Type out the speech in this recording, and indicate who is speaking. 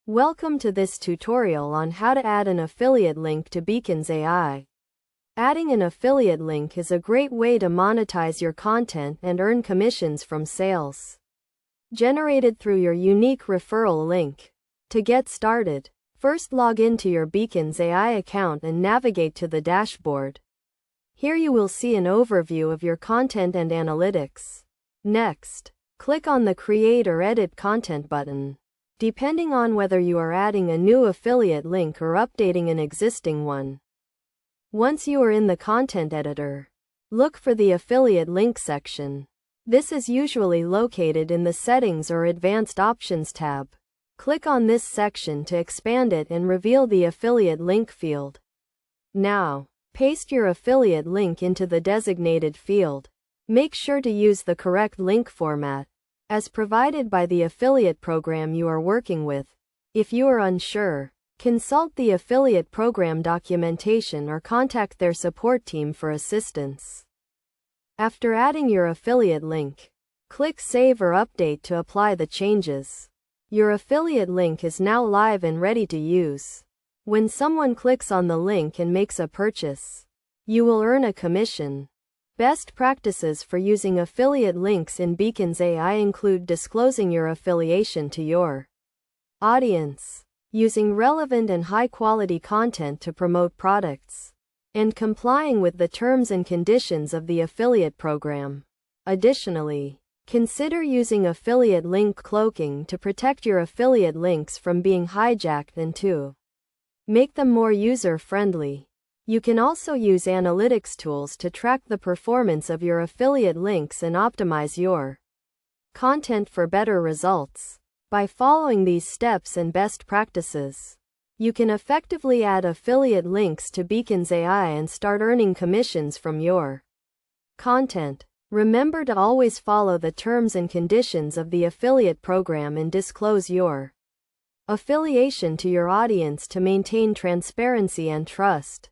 Speaker 1: Welcome to this tutorial on how to add an affiliate link to Beacons AI. Adding an affiliate link is a great way to monetize your content and earn commissions from sales generated through your unique referral link. To get started, first log into your Beacons AI account and navigate to the dashboard. Here you will see an overview of your content and analytics. Next, click on the Create or Edit Content button. Depending on whether you are adding a new affiliate link or updating an existing one. Once you are in the content editor, look for the affiliate link section. This is usually located in the Settings or Advanced Options tab. Click on this section to expand it and reveal the affiliate link field. Now, paste your affiliate link into the designated field. Make sure to use the correct link format, as provided by the affiliate program you are working with. If you are unsure, consult the affiliate program documentation or contact their support team for assistance. After adding your affiliate link, click Save or Update to apply the changes. Your affiliate link is now live and ready to use. When someone clicks on the link and makes a purchase, you will earn a commission. Best practices for using affiliate links in Beacons AI include disclosing your affiliation to your audience, using relevant and high-quality content to promote products, and complying with the terms and conditions of the affiliate program. Additionally, consider using affiliate link cloaking to protect your affiliate links from being hijacked and to make them more user-friendly. You can also use analytics tools to track the performance of your affiliate links and optimize your content for better results. By following these steps and best practices, you can effectively add affiliate links to Beacons AI and start earning commissions from your content. Remember to always follow the terms and conditions of the affiliate program and disclose your affiliation to your audience to maintain transparency and trust.